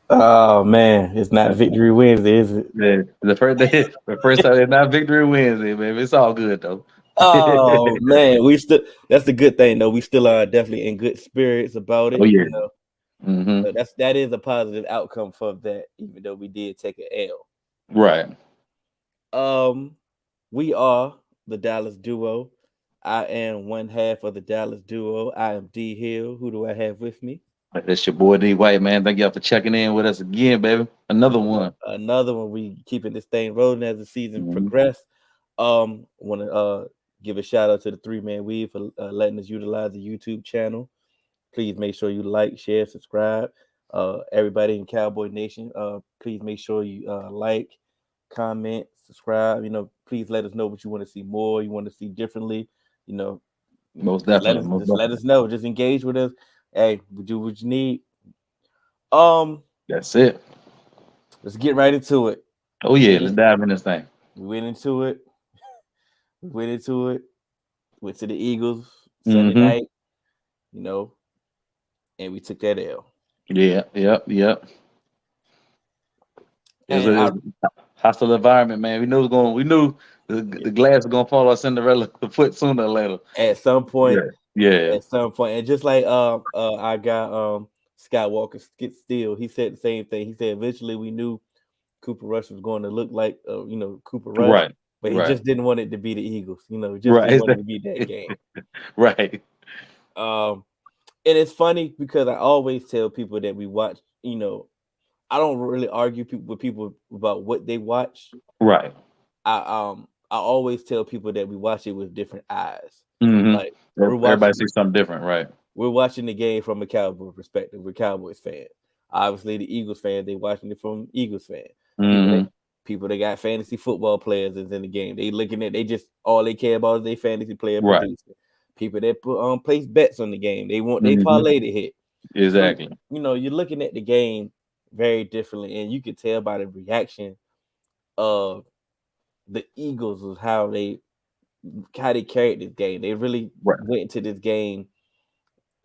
Oh man, it's not Victory Wednesday, is it? Man, the first day, the first time, it's not Victory Wednesday, man. It's all good though. Oh man, we still that's the good thing though. We still are definitely in good spirits about Oh it. yeah. Hmm. So that is a positive outcome for that, even though we did take an L. Right. Um, we are the Dallas Duo. I am one half of the Dallas Duo. I am D Hill. Who do I have with me? That's your boy D White, man. Thank y'all for checking in with us again, baby. Another one. Another one. We keeping this thing rolling as the season Hmm. progress. Want to give a shout out to the Three Man Weave for letting us utilize the YouTube channel. Please make sure you like, share, subscribe. Everybody in Cowboy Nation, please make sure you like, comment, subscribe. Please let us know what you want to see more, you want to see differently. You know, Most just let definitely. us Most just let definitely. us know. Just engage with us. Hey, we do what you need. Um, That's it. let's get right into it. Oh We yeah. went Let's in, dive in this thing. we went into it. We went into it. Went to the Eagles Sunday Hmm. night. You know, and we took that L. Yeah. Yep. Yep. And It was a hostile environment, man. We knew it was going. We knew the glass was gonna fall on Cinderella the foot sooner or later. at some point, Yeah. Yeah. and just like I got Scott Walker Still, he said the same thing. He said eventually we knew Cooper Rush was going to look like Cooper Rush, Right. but he Right. just didn't want it to be the Eagles. He just didn't Right. want it to be that game. Right. Um, and it's funny because I always tell people that we watch. I don't really argue with people about what they watch. Right. I always tell people that we watch it with different eyes. Hmm. Like we're Everybody watching sees something different, right? we're watching the game from a Cowboy perspective. We're Cowboys fans. Obviously, the Eagles fans they watching it from Eagles fan. People that Hmm. people that got fantasy football players is in the game. They looking at they just all they care about is their fantasy player Right. producing. People that put place bets on the game. They want they Hmm. parlay to hit. So Exactly. you're looking at the game very differently, and you can tell by the reaction of the Eagles was how they carried this game. They really Right. went into this game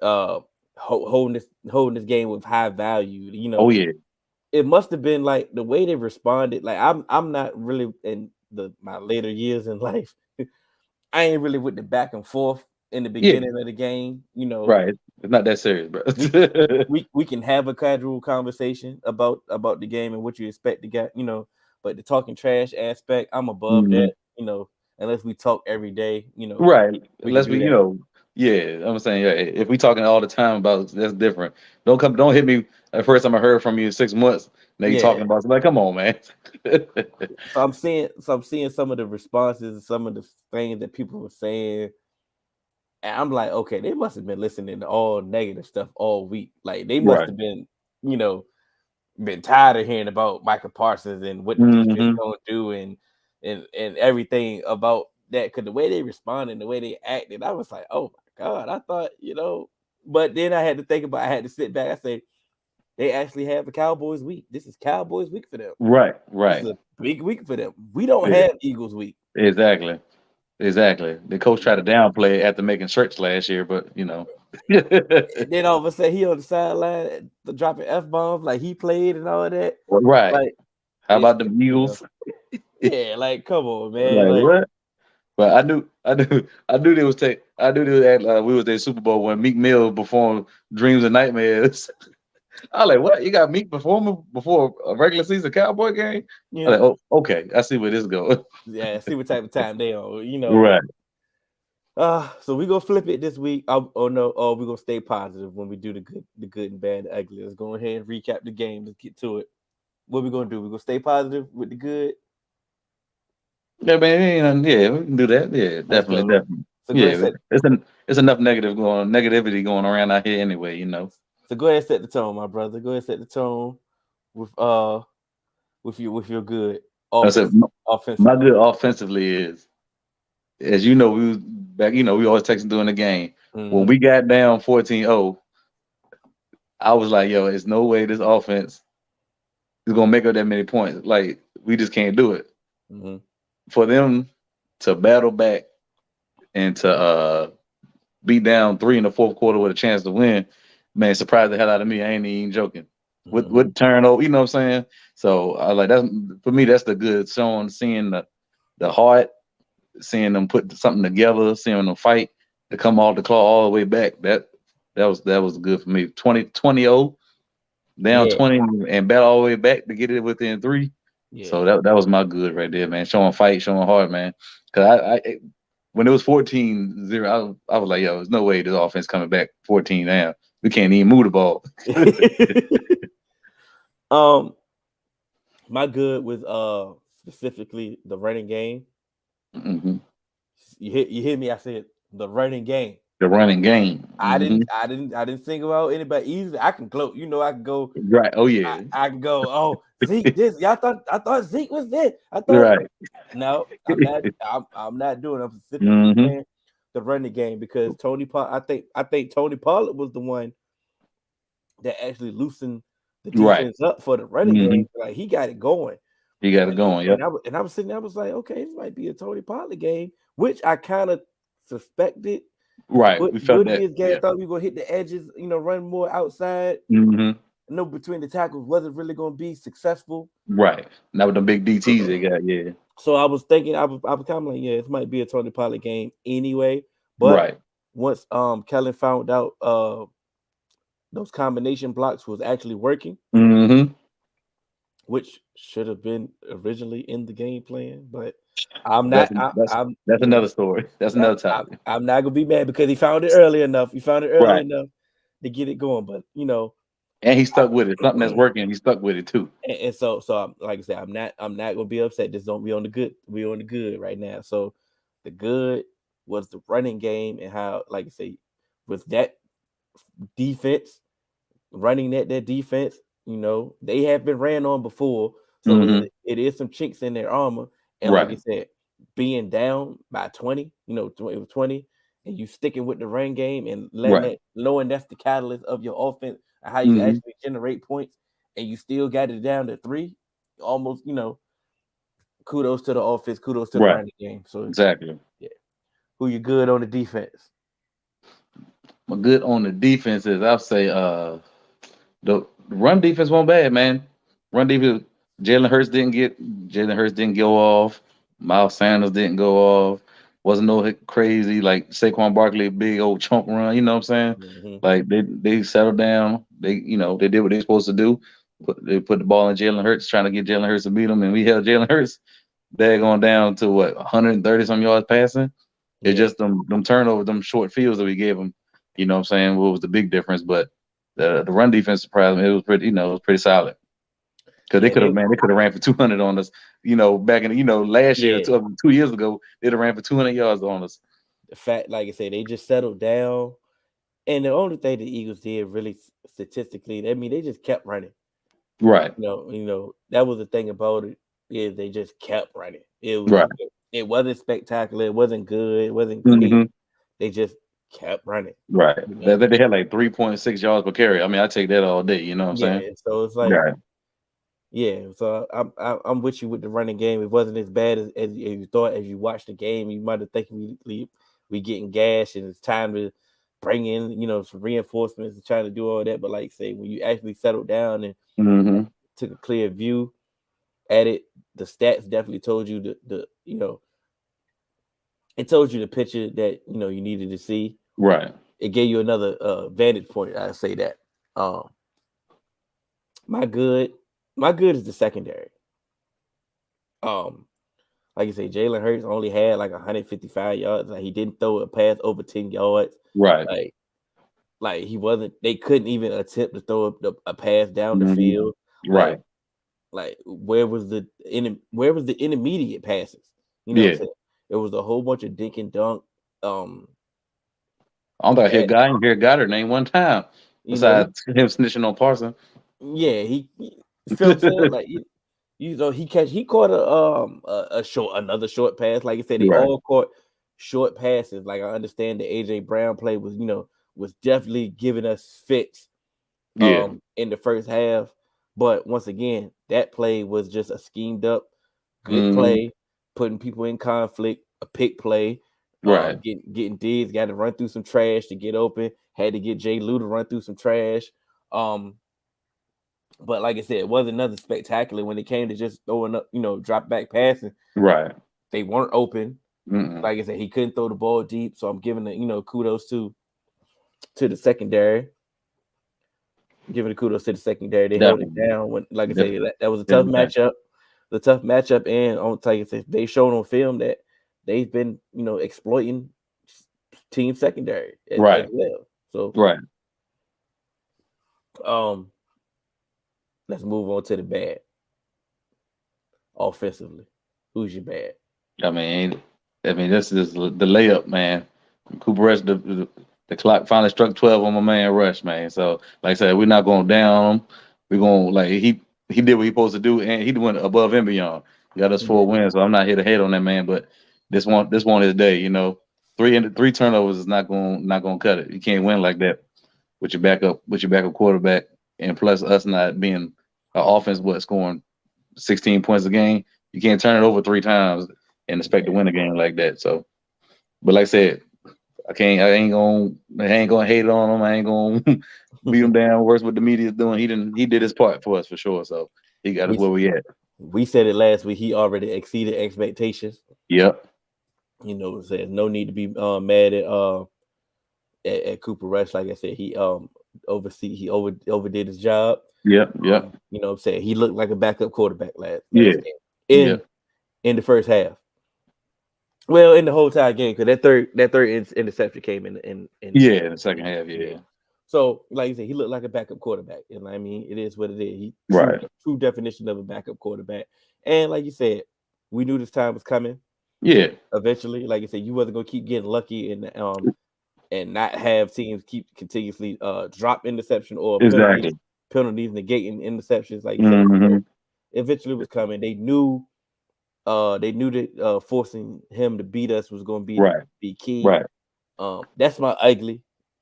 uh holding this game with high value. Oh yeah. It must have been like the way they responded. Like I'm not really in the my later years in life. I ain't really with the back and forth in the Yeah. beginning of the game. Right. It's not that serious, bro. We we can have a casual conversation about the game and what you expect to get. But the talking trash aspect, I'm above Hmm. that. Unless we talk every day, Right. we can Unless do we, that. yeah, I'm saying, yeah, if we talking all the time about that's different. Don't hit me the first time I heard from you in 6 months. Now you Yeah. talking about like, come on, man. So I'm seeing some of the responses and some of the things that people were saying. And I'm like, okay, they must have been listening to all negative stuff all week. Like they must Right. have been, you know, been tired of hearing about Michael Parsons and what the defense Hmm. gonna do and everything about that. Because the way they responded, the way they acted, I was like, oh my god, I thought, But then I had to think about. I had to sit back. I say they actually have a Cowboys week. This is Cowboys week for them. Right. This is Right. a big week for them. We don't Yeah. have Eagles week. Exactly. Exactly. The coach tried to downplay it after making shirts last year, but And then all of a sudden he on the sideline dropping F bombs like he played and all of that. right. Like How it's about the Eagles? yeah, like come on, man. Like Like what? But I knew they was at, we was their Super Bowl when Meek Mill performed "Dreams and Nightmares." I was like, what? You got Meek performing before a regular season Cowboy game? I yeah, was like, oh, okay, I see where this goes. yeah, see what type of time they on. Right. So we gonna flip it this week. Oh no, we gonna stay positive when we do the good and bad, the ugly. Let's go ahead and recap the game. Let's get to it. What we gonna do? We gonna stay positive with the good. Yeah, man. Yeah, we can do that. Yeah, Let's definitely, go. definitely. So go ahead Yeah, and set. it's enough negativity going around out here anyway. So go ahead and set the tone, my brother. Go ahead and set the tone with with your good I said my offensively. good offensively is, as you know, we was back. We always texting during the game. When Mm-hmm. we got down 14-0, I was like, yo, there's no way this offense is gonna make up that many points. Like, we just can't do it. Mm-hmm. For them to battle back and to beat down three in the fourth quarter with a chance to win, man, surprised the hell out of me. I ain't even joking. with turnover. You know what I'm saying? So I like that. For me, that's the good showing, seeing the heart, seeing them put something together, seeing them fight to come all the claw all the way back. That was good for me. 20-0 down Yeah, 20 and battle all the way back to get it within 3. yeah. So that was my good right there, man. Showing fight, showing heart, man. Cause I when it was 14-0, I was like, yo, there's no way this offense coming back 14 now. We can't even move the ball. My good was specifically the running game. Hmm. You hit me. I said the running game. The running game. Hmm. I didn't think about anybody easily. I can go. I can go. Right. Oh yeah. I can go. Oh, Zeke, this. I thought Zeke was this. I thought. Right. No, I'm not. I'm not doing. I'm specifically Hmm. saying the running game because Tony Pollard. I think Tony Pollard was the one that actually loosened the Right. defense up for the running Hmm. game. Like he got it going. You got it going. Yep. And I was sitting there, I was like, okay, this might be a Tony Pollard game, which I kind of suspected Right. We felt would be that. his game. Yeah. I thought we were gonna hit the edges, run more outside. Hmm. I know between the tackles wasn't really gonna be successful. Right. Now with the big DTs they got. Yeah. So I was thinking, I was kind of like, yeah, this might be a Tony Pollard game anyway. But Right. once Kellen found out those combination blocks was actually working, Hmm. which should have been originally in the game plan, but I'm That's not. that's I'm that's another story. That's another topic. I'm not gonna be mad because he found it early enough. He found it early Right. enough to get it going. But And he stuck with it. Something that's working. He stuck with it too. and so like I said, I'm not gonna be upset. This don't be on the good. We on the good right now. So the good was the running game and how, like I say, with that defense running that defense, they have been ran on before, so Hmm. it is some chinks in their armor. And like I Right. said, being down by 20, it was 20, and you sticking with the run game and letting Right. it, knowing that's the catalyst of your offense and how you can Hmm. actually generate points, and you still got it down to 3, almost, kudos to the offense, kudos to the Right. running game. So Exactly. yeah, who you good on the defense? My good on the defense is I'll say the run defense wasn't bad, man. Run defense. Jalen Hurts didn't go off. Miles Sanders didn't go off. Wasn't no crazy like Saquon Barkley big old chunk run. You know what I'm saying? Mm-hmm. Like they settled down. They did what they're supposed to do. They put the ball in Jalen Hurts, trying to get Jalen Hurts to beat them, and we held Jalen Hurts. They're going down to what 130 some yards passing. It's Yeah. just them turnovers, them short fields that we gave them. You know what I'm saying? What was the big difference? But the run defense surprised me. It was pretty, it was pretty solid. Because Yeah, they could have ran for 200 on us. Back in last year, yeah. 2 years ago, they'd have ran for 200 yards on us. The fact, like I said, they just settled down. And the only thing the Eagles did really statistically, I mean, they just kept running. Right. That was the thing about it, is they just kept running. Right. It wasn't spectacular, it wasn't good, it wasn't great. Hmm. They just kept running. Right. They had like 3.6 yards per carry. I mean, I take that all day. You know what I'm saying? So it's like, Right. yeah. So I'm with you with the running game. It wasn't as bad as you thought. As you watched the game, you might have thinking we getting gashed and it's time to bring in some reinforcements and trying to do all that. But like say, when you actually settled down and Hmm. took a clear view at it, the stats definitely told you it told you the picture that you needed to see. Right. It gave you another vantage point. I say that. My good is the secondary. Like you say, Jalen Hurts only had like 155 yards. Like he didn't throw a pass over 10 yards. Right. Like he wasn't. They couldn't even attempt to throw a pass down the Hmm. field. Right. Like where was the intermediate passes? You know what I'm Yeah. saying? It was a whole bunch of dink and dunk. I don't think I hear Goddard name one time besides him snitching on Parson. Yeah, he you feel what I'm saying? Like he caught another short pass. Like I said, they Right. all caught short passes. Like I understand the AJ Brown play was definitely giving us fits Yeah. in the first half. But once again, that play was just a schemed up good play, putting people in conflict, a pick play. Right. Getting Diggs, got to run through some trash to get open. Had to get Jay Lou to run through some trash. But like I said, it wasn't nothing spectacular when it came to just throwing up, drop back passing. Right. They weren't open. Mm-mm. Like I said, he couldn't throw the ball deep. So I'm giving the, kudos to the secondary. Giving the kudos to the secondary. They held it Definitely. down when, like I Definitely. said, that was a tough Definitely. matchup. The tough matchup, and like I said, they showed on film that they've been, exploiting team secondary as Right. well. So Right. let's move on to the bad. Offensively, who's your bad? I mean, this is the layup, man. Cooper Rush, the clock finally struck 12 on my man Rush, man. So, like I said, we're not going down him. We're going he did what he supposed to do, and he went above and beyond. He got us 4 wins, so I'm not here to hate on that man, but this one his day. 3 turnovers is not going to cut it. You can't win like that with your backup quarterback, and plus us not being an offense scoring 16 points a game. You can't turn it over 3 times and expect to win a game like that. So, but like I said, I ain't gonna hate on him. I ain't gonna beat him down worse what the media's doing. He did his part for us for sure. So he got us where we at. We said it last week. He already exceeded expectations. Yep. Said no need to be mad at Cooper Rush. Like I said, he overdid his job. Yep. I'm saying he looked like a backup quarterback last in the first half. Well, in the whole entire game, because that third interception came in the second half. Yeah. So, like you said, he looked like a backup quarterback, and I mean, it is what it is. He true definition of a backup quarterback. And like you said, we knew this time was coming. Yeah. Eventually, like I said, you wasn't gonna keep getting lucky and not have teams keep continuously drop interception or penalties negating interceptions. Like you said, eventually was coming. They knew that forcing him to beat us was going to be key. Right. That's my ugly.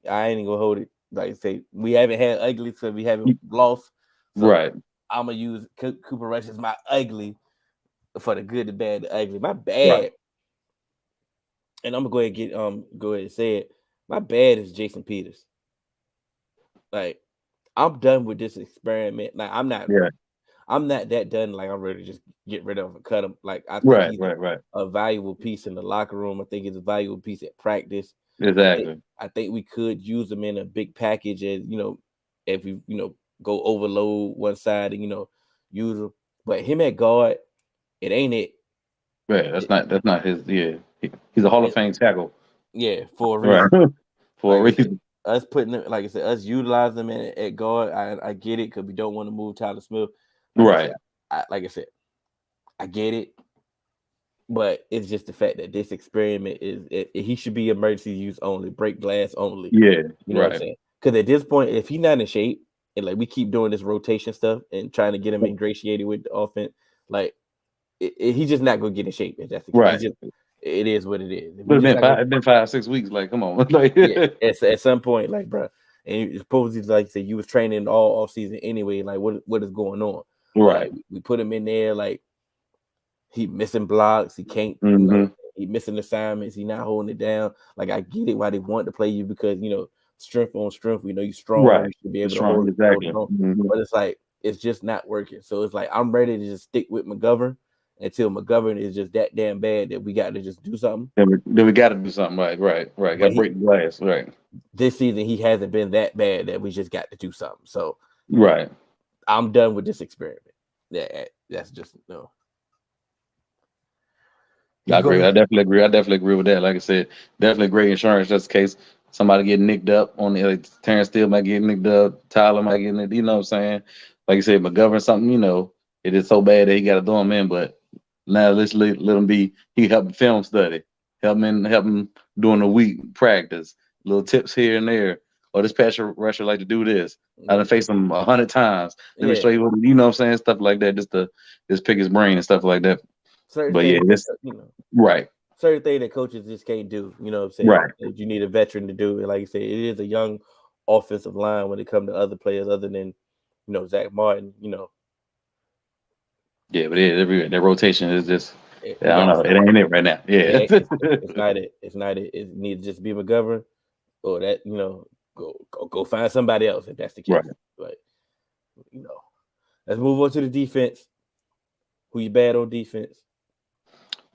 I ain't gonna hold it. Like I say, we haven't had ugly, so we haven't lost. So right. I'm gonna use Cooper Rush as my ugly for the good, the bad, the ugly. My bad, and I'm gonna go ahead and say it. My bad is Jason Peters. Like, I'm done with this experiment. Like, I'm not that done. Like, I'm ready to just get rid of him and cut him. Like, I think he's a valuable piece in the locker room. I think he's a valuable piece at practice. Exactly. I think we could use him in a big package, as if we go overload one side and use him. But him at guard, it ain't it. Right. That's not his. Yeah. He's a Hall of Fame tackle. Yeah, for a reason. Right. For a reason. Us putting him, like I said, us utilizing him at guard. I get it because we don't want to move Tyler Smith. Right. Like I said, I get it, but it's just the fact that this experiment he should be emergency use only, break glass only. Yeah, you know what I'm saying? Because at this point, if he's not in shape and like we keep doing this rotation stuff and trying to get him ingratiated with the offense, like he's just not gonna get in shape. If that's the case. It is what it is. But it's been 5-6 weeks. Like, come on. Like, at some point, like, bro, and supposedly, like you said, you was training all off season anyway. Like, what is going on? Right. Like, we put him in there. Like, he missing blocks. He can't. He missing assignments. He not holding it down. Like, I get it why they want to play you because strength on strength. We know you strong. Right. You should be able to hold it. But it's like it's just not working. So it's like I'm ready to just stick with McGovern until McGovern is just that damn bad that we got to just do something. Then we got to do something. Right. Got to break the glass. Right. This season, he hasn't been that bad that we just got to do something. So, I'm done with this experiment. That's just no. I agree. I definitely agree with that. Like I said, definitely great insurance just in case somebody get nicked up on the Terrence Steele might get nicked up, Tyler might get nicked. You know what I'm saying? Like you said, McGovern something. It is so bad that he got to throw him in, but. Now let's let him be. He help film study, help him during the week practice, little tips here and there. Or this pass rusher like to do this. I done faced him 100 times. Let me show you what what I'm saying, stuff like that. Just pick his brain and stuff like that. Certain thing that coaches just can't do. You know what I'm saying? Right. You need a veteran to do it. Like you said, it is a young offensive line when it comes to other players other than Zach Martin. Yeah, but that rotation is just I don't know. It ain't it right now. Yeah. It's not it. It's not it. It needs to just be McGovern or that, go find somebody else if that's the case. Right. But Let's move on to the defense. Who you bad on defense?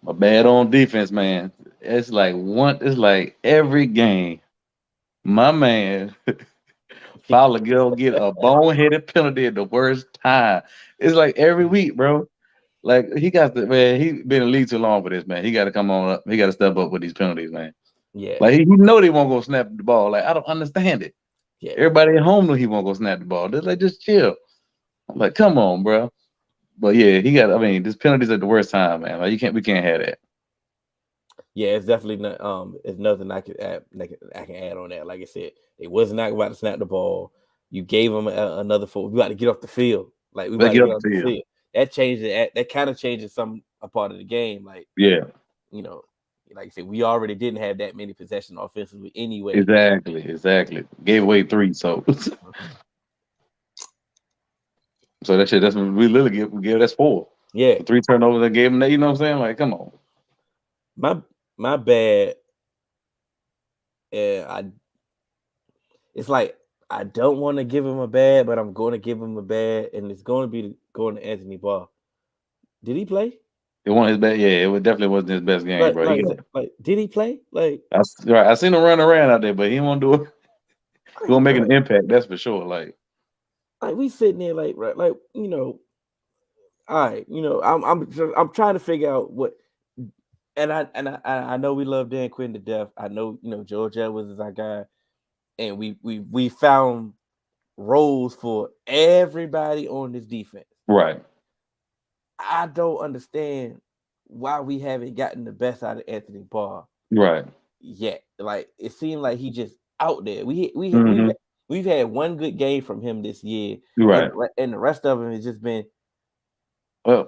My bad on defense, man. It's like every game, my man Fowler get a boneheaded penalty at the worst time. It's like every week, bro. Like he got the man. He been in the league too long for this, man. He got to come on up. He got to step up with these penalties, man. Yeah. Like he know they won't go snap the ball. Like I don't understand it. Yeah. Everybody at home know he won't go snap the ball. They're like, just chill. I'm like, come on, bro. But yeah, he got. I mean, this penalties at the worst time, man. Like we can't have that. Yeah, it's definitely not. It's nothing I can add. I can add on that. Like I said, they was not about to snap the ball. You gave them another four. We got to get off the field. Like we got to get off the field. That changed it. That kind of changes a part of the game. Like yeah, you know, like I said, we already didn't have that many possessions offensively anyway. Exactly. Gave away 3, so. So that shit, that's what we literally give that's 4. Yeah. 3 turnovers that gave him that, you know what I'm saying? Like, come on. My bad. It's like I don't want to give him a bad, but I'm going to give him a bad, and it's going to be going to Anthony Barr. Did he play? It wasn't his best. Yeah, it definitely wasn't his best game, bro. Did he play? Like, I seen him run around out there, but he won't do it. He won't make an impact. That's for sure. Like we sitting there, all right, I'm trying to figure out what. And I know we love Dan Quinn to death. I know George Edwards is our guy, and we found roles for everybody on this defense. Right. I don't understand why we haven't gotten the best out of Anthony Barr. Right. Yet. Like it seemed like he just out there. Mm-hmm. We've had one good game from him this year. Right. And the rest of them has just been. So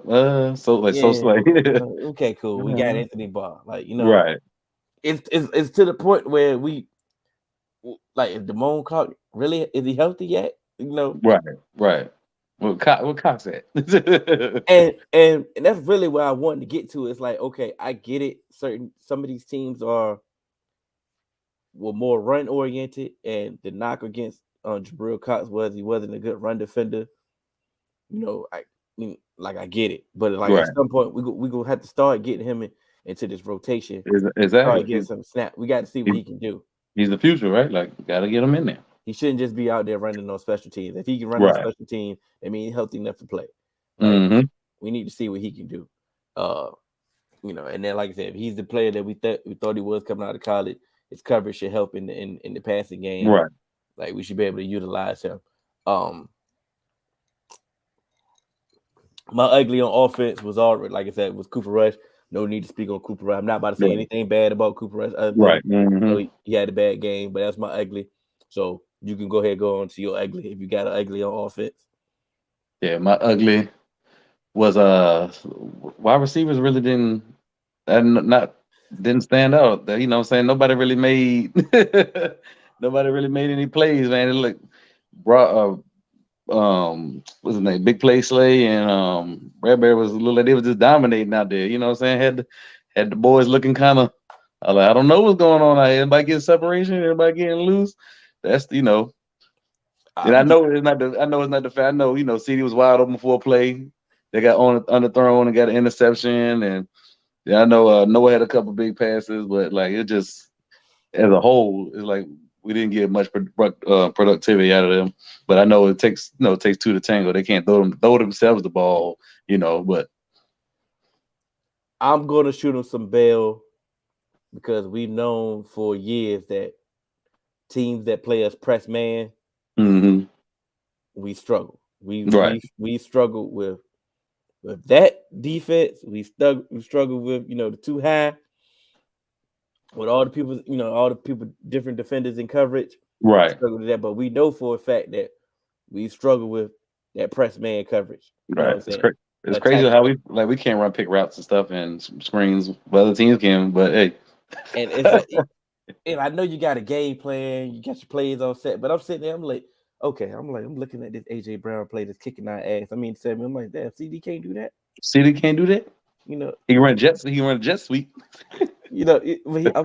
okay, cool. We got Anthony Barr. Right. It's to the point where we is Damone Clark is he healthy yet? Right. What Cox at? and that's really where I wanted to get to. It's like, okay, I get it. Some of these teams were more run oriented, and the knock against Jabril Cox was he wasn't a good run defender. I get it, but at some point we gonna have to start getting him into this rotation. Exactly. Get some snap. We got to see what he can do. He's the future, right? Like, gotta get him in there. He shouldn't just be out there running on special teams. If he can run on special teams, I mean, he's healthy enough to play. We need to see what he can do. And then like I said, if he's the player that we thought he was coming out of college, his coverage should help in the passing game. Right. Like we should be able to utilize him. My ugly on offense was already, like I said, was Cooper Rush. No need to speak on Cooper Rush. I'm not about to say anything bad about Cooper Rush. Right. He had a bad game, but that's my ugly. So you can go ahead and go on to your ugly if you got an ugly on offense. Yeah, my ugly was wide receivers really didn't stand out. You know what I'm saying? Nobody really made any plays, man. It looked what's his name? Big Play Slay and Bradbury was they was just dominating out there. You know what I'm saying? Had the boys looking kind of I don't know what's going on out here. Everybody getting separation, everybody getting loose. That's and I know it's not the fact. I know CD was wide open for a play. They got underthrown and got an interception, and I know Noah had a couple big passes, but like it just as a whole, it's like we didn't get much productivity out of them. But I know it takes 2 to tango. They can't throw themselves the ball, But I'm gonna shoot them some bail because we've known for years that teams that play us press man, we struggle. We struggle with that defense. We struggle with the too high with all the people, different defenders in coverage. Right. Struggle with that, but we know for a fact that we struggle with that press man coverage. Right. It's crazy how we can't run pick routes and stuff and screens. But other teams can. But hey, and it's and I know you got a game plan, you got your plays on set, but I'm sitting there, I'm like, okay, I'm looking at this AJ Brown play that's kicking our ass. I mean, I'm like, damn, CD can't do that. CD can't do that. He can run a jet sweep. I'm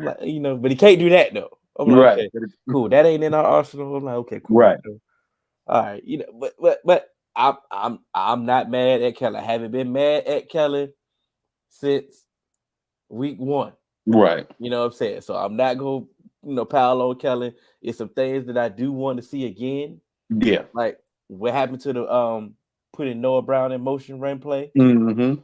like, but he can't do that though. I'm like, okay, cool. That ain't in our arsenal. I'm like, okay, cool. Right. All right, but I'm I'm not mad at Kellen. I haven't been mad at Kellen since week 1. Right. You know what I'm saying? So I'm not going to pile on Kellen. It's some things that I do want to see again. Yeah. Like what happened to the putting Noah Brown in motion run play. Mm-hmm.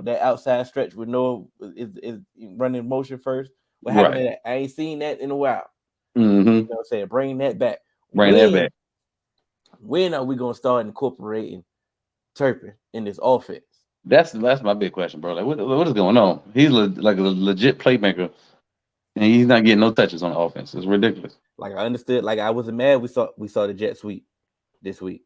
That outside stretch with Noah is running motion first. What happened to that? I ain't seen that in a while. Mm-hmm. You know what I'm saying? Bring that back. When are we gonna start incorporating Turpin in this offense? That's my big question, bro. Like, what is going on? He's like a legit playmaker, and he's not getting no touches on the offense. It's ridiculous. Like I understood. Like I wasn't mad. We saw the jet sweep this week,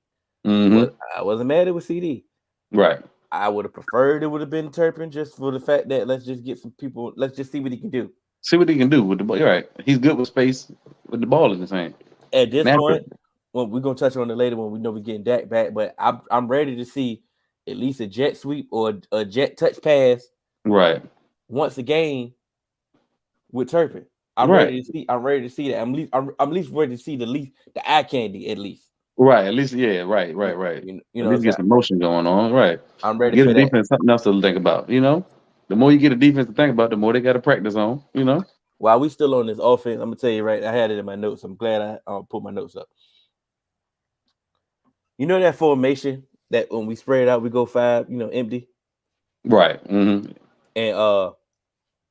Mm-hmm. but I wasn't mad it was CD. Right. I would have preferred it would have been Turpin just for the fact that let's just get some people. Let's just see what he can do. See what he can do with the ball. You're right. He's good with space with the ball in his hand. At this point, well, we're gonna touch on it later when we know we're getting Dak back. But I'm ready to see at least a jet sweep or a jet touch pass, right, once a game with Turpin. I'm ready to see. I'm ready to see that. I'm at least ready to see the eye candy at least. Right, at least, yeah, right. You know, at least get some motion going on. Right. I'm ready get for a that. defense, something else to think about. The more you get a defense to think about, the more they got to practice on. While we still on this offense, I'm gonna tell you right. I had it in my notes. I'm glad I put my notes up. You know that formation that when we spread out, we go 5. Empty. Right. Mm-hmm. And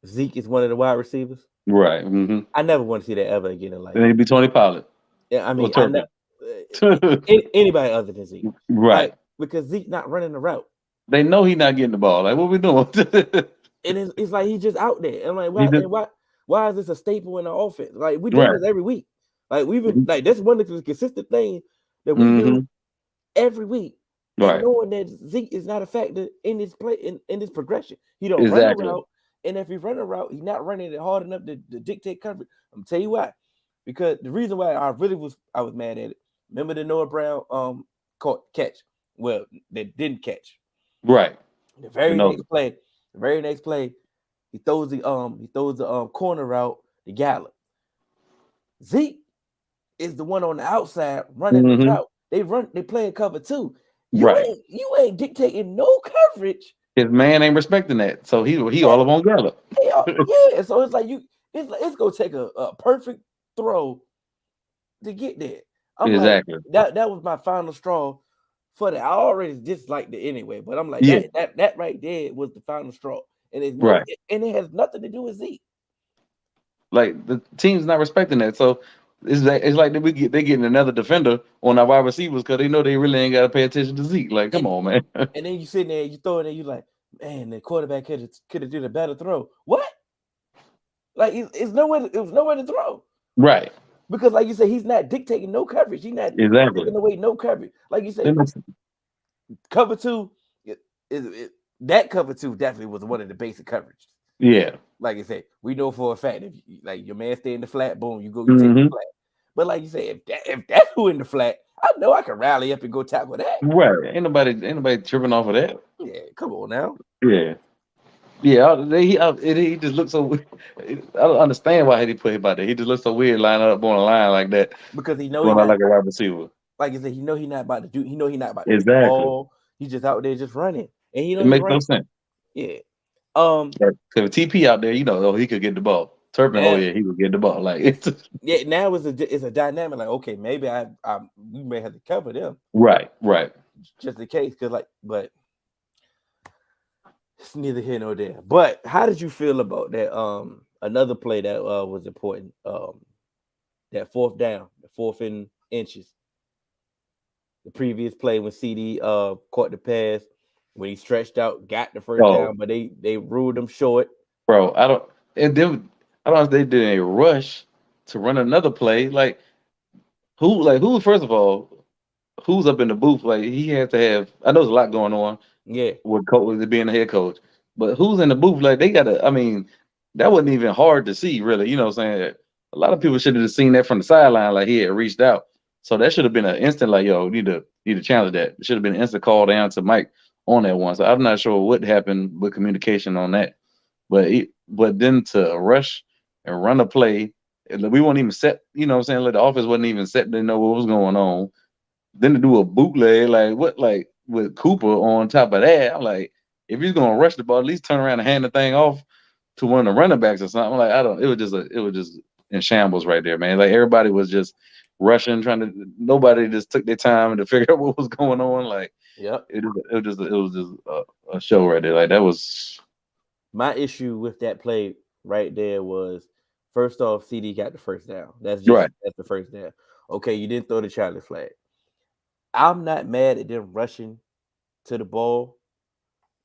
Zeke is one of the wide receivers. Right. Mm-hmm. I never want to see that ever again in life. And it'd be Tony Pollard. Yeah, I mean, anybody other than Zeke. Right. Because Zeke not running the route. They know he's not getting the ball. Like, what we doing? And it's like he's just out there. And I'm like, why is this a staple in the offense? Like we do this every week. Like we've been like that's one of the consistent things that we do every week. Right. And knowing that Zeke is not a factor in his play in this progression. He don't run the route. And if he run a route, he's not running it hard enough to dictate coverage. I'm gonna tell you why. Because the reason why I was mad at it. Remember the Noah Brown catch? Well, they didn't catch. Right. The very next play, he throws the corner route to Gallup. Zeke is the one on the outside running the route. They play cover 2. You ain't dictating no coverage. His man ain't respecting that, so he all up on Gallup. Yeah, so it's like it's gonna take a perfect throw to get there. Exactly. Like, that was my final straw for that. I already disliked it anyway, but I'm like that right there was the final straw, and it has nothing to do with Zeke. Like the team's not respecting that, so it's like they getting another defender on our wide receivers because they know they really ain't got to pay attention to Zeke. Like, come on, man. And then you sitting there, you throw it, and you like, man, the quarterback could have did a better throw. What? Like it was nowhere to throw. Right. Because like you said, he's not dictating no coverage. He's not taking away no coverage. Like you said, cover 2 that cover 2 definitely was one of the basic coverage. Yeah. Like I said, we know for a fact if like your man stay in the flat, boom, you take the flat. But like you said, if that's who in the flat, I know I can rally up and go tackle that. Right. Ain't nobody tripping off of that. Yeah, come on now. Yeah. Yeah, he just looks so weird. I don't understand why he put him out there. He just looks so weird lining up on a line like that. Because he knows he's not like a wide receiver. Like I said, he know he's not about to do. He know he's not about to do the ball. He's just out there just running, and it makes no sense. Yeah. Because if TP out there, he could get the ball. Turpin, he would get the ball. Like yeah, now it's a dynamic. Like okay, maybe we may have to cover them. Right. Just in case, but. It's neither here nor there. But how did you feel about that? Another play that was important. That 4th down, the 4th and inches. The previous play when CD caught the pass, when he stretched out, got the first down, but they ruled him short. Bro, I don't know if they did a rush to run another play. Like who first of all, who's up in the booth? Like he had to have. I know there's a lot going on. Yeah, with being the head coach, but who's in the booth? Like they gotta. I mean, that wasn't even hard to see, really. You know what I'm saying? A lot of people should have seen that from the sideline. Like he had reached out, so that should have been an instant. Like yo, need to challenge that. It should have been an instant call down to Mike on that one. So I'm not sure what happened with communication on that, but then to rush and run a play, we weren't even set. You know what I'm saying? Like the offense wasn't even set to know what was going on. Then to do a bootleg, like what, like. with Cooper on top of that, I'm like, if he's gonna rush the ball, at least turn around and hand the thing off to one of the running backs or something. I'm like, I don't. It was just in shambles right there, man. Like everybody was just rushing, trying to. Nobody just took their time to figure out what was going on. Like Yep. it was just a show right there. Like that was My issue with that play right there was, first off, CD got the first down. That's right. the first down. Okay, you didn't throw the challenge flag. I'm not mad at them rushing to the ball,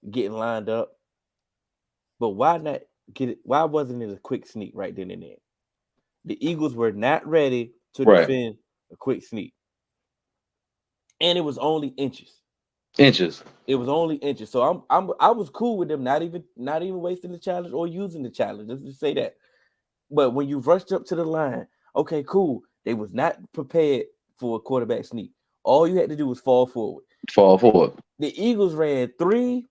getting lined up, but why not get it? Why wasn't it a quick sneak right then and there? The Eagles were not ready to Right. defend a quick sneak, and it was only inches. Inches. It was only inches. So I was cool with them not even wasting the challenge or using the challenge. Let's just say that. But when you rushed up to the line, okay, cool. They was not prepared for a quarterback sneak. All you had to do was fall forward. Fall forward. The Eagles ran three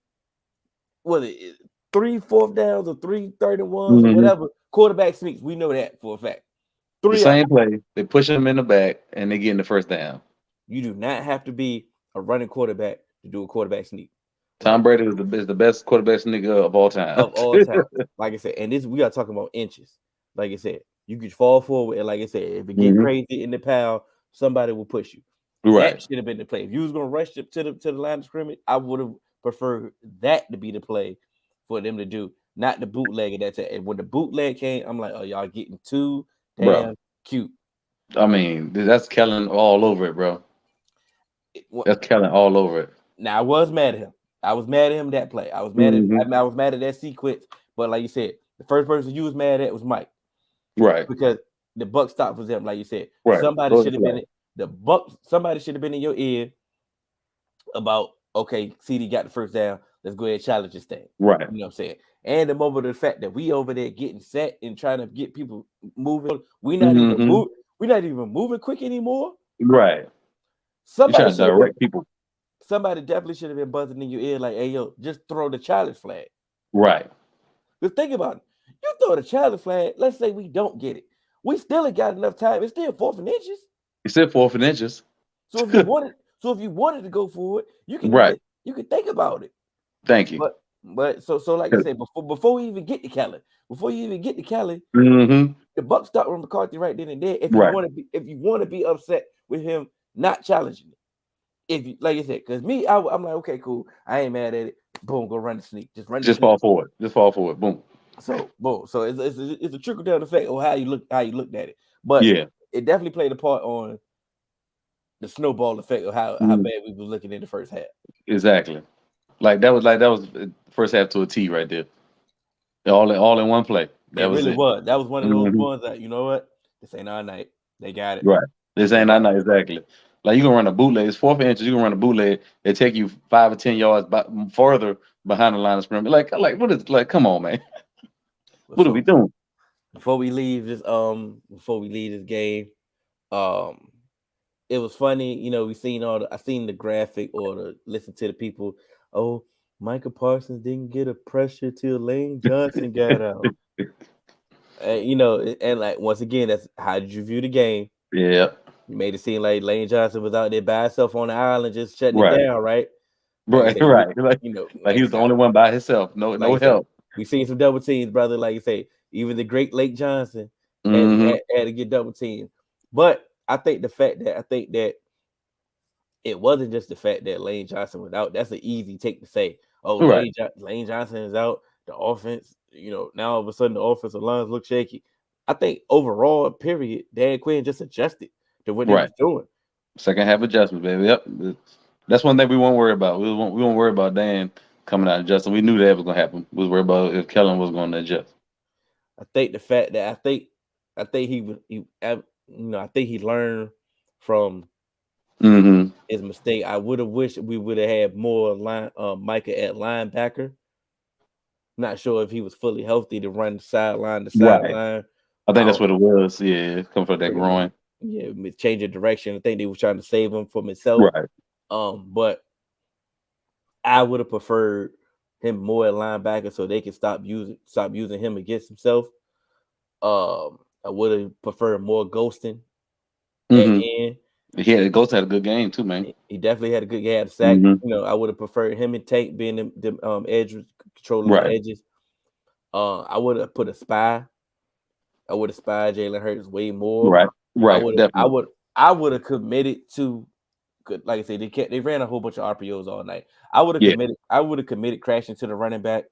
4th downs or 3 3rd and 1s or whatever quarterback sneaks. We know that for a fact. The same play. They push them in the back and they get in the first down. You do not have to be a running quarterback to do a quarterback sneak. Tom Brady is the best quarterback sneak of all time. Of all time. Like I said, and this we are talking about inches. Like I said, you could fall forward, and like I said, if it get crazy in the pile, somebody will push you. Right. That should have been the play. If you was gonna rush to the line of scrimmage, I would have preferred that to be the play for them to do, not the bootleg at that time. And when the bootleg came, I'm like, oh, y'all getting too damn cute. I mean, that's Kellen all over it, bro. That's Kellen all over it. Now I was mad at him. I was mad at him that play. I was mad at I was mad at that sequence. But like you said, the first person you was mad at was Mike. Right. Because the buck stopped for them, like you said. Right. Somebody should have been somebody should have been in your ear about, okay, CD got the first down. Let's go ahead and challenge this thing. Right. You know what I'm saying? And the moment of the fact that we over there getting set and trying to get people moving. We're not even moving quick anymore. Right. Somebody should direct people. Somebody definitely should have been buzzing in your ear like, hey, yo, just throw the challenge flag. Right. But think about it. You throw the challenge flag, let's say we don't get it. We still ain't got enough time. It's still 4th and inches. It's still 4th and inches. So if you wanted to go for it, you can you can think about it. Thank you. But so like I said, before we even get to Kelly, the buck stopped with McCarthy right then and there. If you want to be upset with him not challenging it. If you, like I said, because me, I'm like, okay, cool. I ain't mad at it. Boom, go run the sneak. Just fall forward. Boom. So boom. So it's a trickle down effect of how you looked at it. But it definitely played a part on the snowball effect of how bad we were looking in the first half. Exactly. That was first half to a T right there. All in one play. That was one of those ones that, you know what? This ain't our night. They got it. Right. This ain't our night, exactly. Like you gonna run a bootleg, it's 4th inches. You can run a bootleg. They take you 5 or 10 yards further behind the line of scrimmage. Like what is come on, man? What are we doing? Before we leave this game, it was funny. You know, I seen the graphic or listen to the people. Oh, Micah Parsons didn't get a pressure till Lane Johnson got out. And like once again, that's how did you view the game? Yeah. You made it seem like Lane Johnson was out there by himself on the island, just shutting it down, right? Right. Like he was the only one by himself. No help. We seen some double teams, brother. Like you say, even the great Lake Johnson had to get double teamed. But I think that it wasn't just the fact that Lane Johnson was out. That's an easy take to say. Oh, Lane Johnson is out. The offense, now all of a sudden the offensive lines look shaky. I think overall, period, Dan Quinn just adjusted to what he was doing. Second half adjustment, baby. Yep. That's one thing we won't worry about. We won't worry about Dan coming out adjusting. We knew that was gonna happen. We was worried about if Kellen was going to adjust. I think the fact that I think he learned from his mistake. I would have wished we would have had more Micah at linebacker. Not sure if he was fully healthy to run sideline to sideline. I think that's what it was. Yeah, come from that groin. Yeah, change of direction. I think they were trying to save him from himself. Right. But I would have preferred him more at linebacker so they can stop using him against himself. I would have preferred more ghosting at end. Ghost had a good game too, man. He definitely had a good game. Sack. Mm-hmm. You know, I would have preferred him and Tank being the edge controlling the Right, edges. I would have put a spy. I would have spied Jalen Hurts way more. right, I right. would have. Definitely. I would have committed to. Like I said, they ran a whole bunch of RPOs all night. I would have Yeah, committed. I would have committed crashing to the running back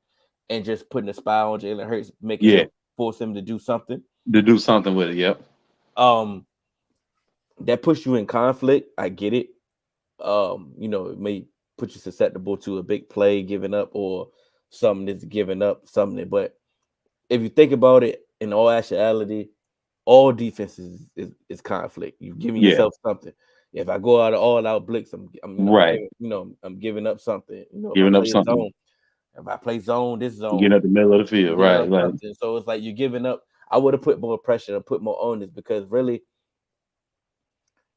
and just putting a spy on Jalen Hurts, making yeah. him force him to do something. To do something with it. Yep. Um, that puts you in conflict. I get it. You know, it may put you susceptible to a big play giving up or something that's giving up something. But if you think about it, in all actuality, all defenses is conflict. You giving Yeah. yourself something. If I go out all out blitz, Right. I'm giving up something. You know, if I Giving up play a something. zone, if I play zone, this Getting zone, up the middle of the I'm field. giving Right. up Like. something. So it's like you're giving up. I would have put more pressure and put more onus because really,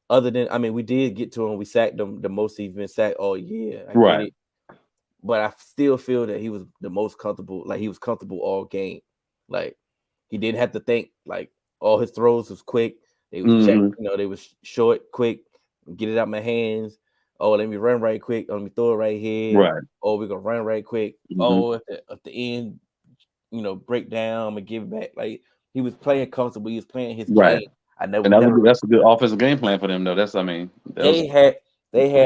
other than we did get to him. We sacked him the most he's been sacked all year. I get Right. it, but I still feel that he was the most comfortable. Like he was comfortable all game. Like he didn't have to think. Like all his throws was quick. They was check. Mm-hmm. They was short, quick. Get it out my hands. Oh, let me run right quick. Let me throw it right here. Right. Oh, we're gonna run right quick. Mm-hmm. Oh, at the end, break down and give it back. Like he was playing comfortable. He was playing his Right. game. I never, And never. that's a good offensive game plan for them, though. That was. They had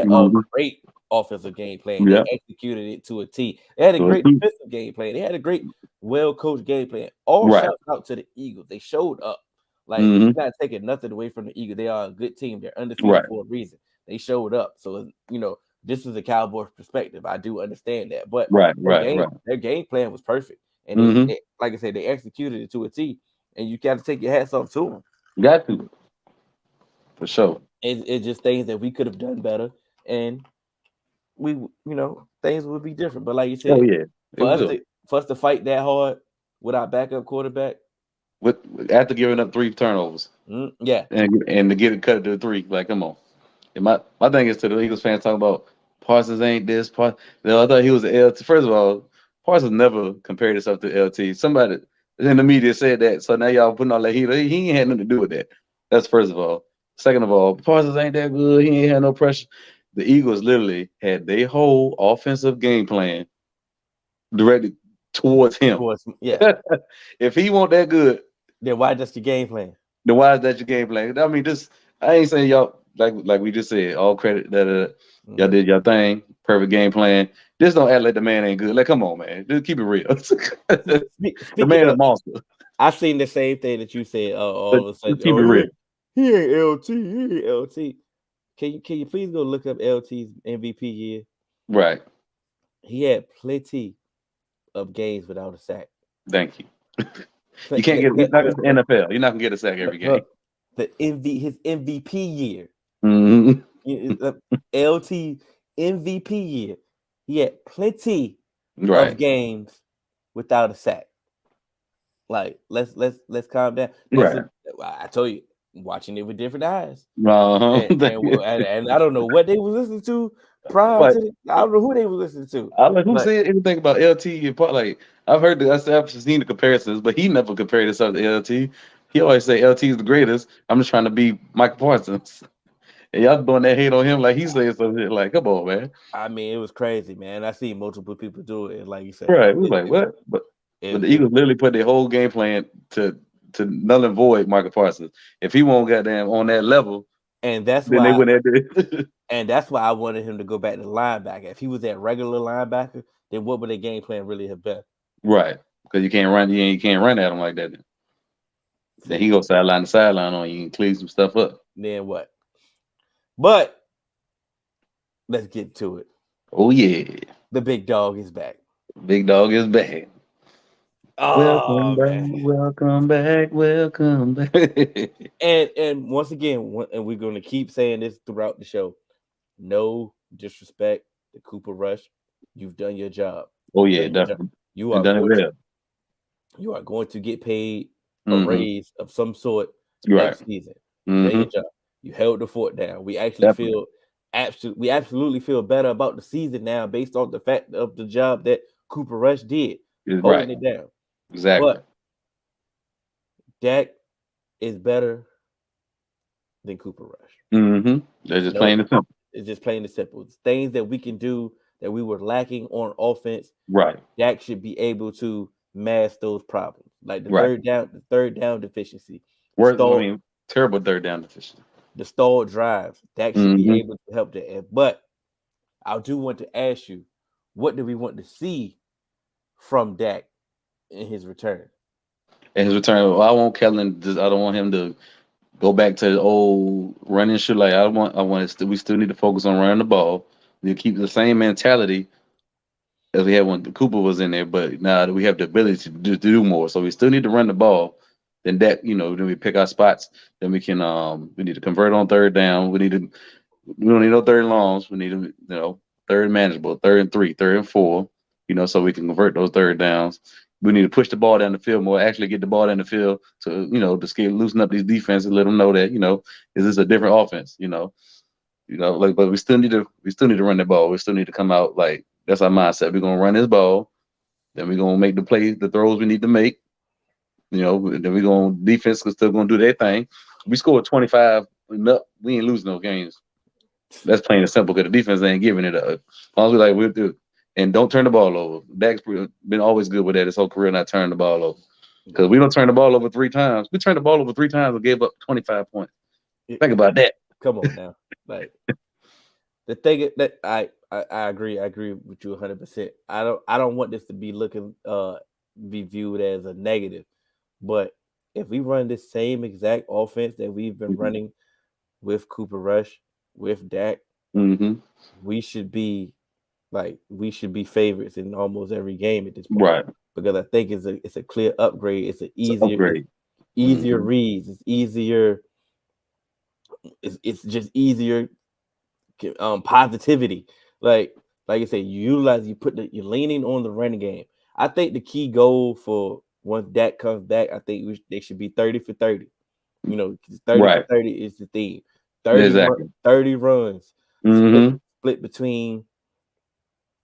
a Mhm. great offensive game plan. They Yeah. executed it to a T. They had a So, great defensive game plan. They had a great, well coached game plan. All right. shouts out to the Eagles. They showed up. Like Mm-hmm. you're not taking nothing away from the Eagles. They are a good team. They're undefeated Right. for a reason. They showed up. So this is a Cowboys perspective. I do understand that, but Right. Right. Right. their game plan was perfect, and Mm-hmm. like I said, they executed it to a T. And you got to take your hats off to them. Got to for sure. It's just things that we could have done better, and things would be different. But like you Oh said, yeah, it will. for us to fight that hard with our backup quarterback, With after giving up 3 turnovers yeah, and to get it cut to 3, like come on. And my thing is to the Eagles fans talking about Parsons ain't this part. I thought he was an LT. First of all, Parsons never compared himself to LT. Somebody in the media said that, so now y'all putting all that heat. He ain't had nothing to do with that. That's first of all. Second of all, Parsons ain't that good. He ain't had no pressure. The Eagles literally had their whole offensive game plan directed towards him. yeah. If he want that good, Then why just the game plan? then why is that your game plan? I mean, I ain't saying y'all like we just said, all credit that y'all did your thing, perfect game plan. Just don't act like the man ain't good. Like, come on, man, just keep it real. The man is a monster. I've seen the same thing that you said. All of a sudden, keep it real. He ain't LT. He ain't LT. Can you please go look up LT's MVP year? Right. He had plenty of games without a sack. Thank you. You can't get NFL. You're not gonna get a sack every game. His MVP year. Mm-hmm. LT MVP year. He had plenty Right. of games without a sack. Like let's calm down. Right. I told you, watching it with different eyes. Uh-huh. And I don't know what they was listening to prior to. I don't know who they were listening to. I like who said anything about LT. Like I've heard I've seen the comparisons, but he never compared himself to LT. He always say LT is the greatest. I'm just trying to be Mike Parsons. And y'all doing that hate on him like he said something like, come on, man. I mean, it was crazy, man. I see multiple people do it, and like you said, right? We was like, what? But the Eagles literally put their whole game plan to null and void Michael Parsons. If he won't goddamn on that level, and that's then why they wouldn't have it. And that's why I wanted him to go back to linebacker. If he was that regular linebacker, then what would the game plan really have been? Right, because you can't run. You can't run at him like that. Then he goes sideline to sideline on you and clean some stuff up. Then what? But let's get to it. Oh yeah, the big dog is back. Big dog is back. Oh, welcome back. And once again, and we're going to keep saying this throughout the show. No disrespect to Cooper Rush. You've done your job. Oh yeah, definitely. You are going to get paid a raise of some sort next season. Done your job. You held the fort down. We actually absolutely feel better about the season now based on the fact of the job that Cooper Rush did, holding it down. Exactly. But Dak is better than Cooper Rush. They're just playing it simple. It's just plain and simple. It's things that we can do that we were lacking on offense. Right. Dak should be able to mask those problems, like the Right. third down deficiency, Terrible third down deficiency. the stalled drives. Dak should be able to help that. But I do want to ask you, what do we want to see from Dak in his return? In his return, well, I want Kellen. I don't want him to go back to the old running shit. Like we still need to focus on running the ball. We keep the same mentality as we had when Cooper was in there, but now that we have the ability to do more, so we still need to run the ball. Then then we pick our spots. Then we can we need to convert on third down. We don't need no third longs. We need third manageable, 3rd and 3, 3rd and 4. So we can convert those third downs. We need to push the ball down the field more. Actually, get the ball down the field to loosen up these defenses, let them know that is this a different offense? But we still need to run the ball. We still need to come out like that's our mindset. We're gonna run this ball, then we're gonna make the throws we need to make. Then we're gonna defense is still gonna do their thing. We scored 25. No, we ain't losing no games. That's plain and simple because the defense ain't giving it up. As long as we'll do. And don't turn the ball over. Dak's been always good with that his whole career, not turning the ball over. Because we don't turn the ball over 3 times. We turned the ball over 3 times and gave up 25 points. Think about that. Come on now. Like the thing that I agree with you 100%. I don't want this to be be viewed as a negative, but if we run the same exact offense that we've been running with Cooper Rush, with Dak, we should be favorites in almost every game at this point. Right. Because I think it's a clear upgrade. It's an easier reads. It's easier. It's just easier positivity. Like I said, you're leaning on the running game. I think the key goal for once Dak comes back, I think they should be 30 for 30. 30 for 30 is the theme. 30 runs. Split between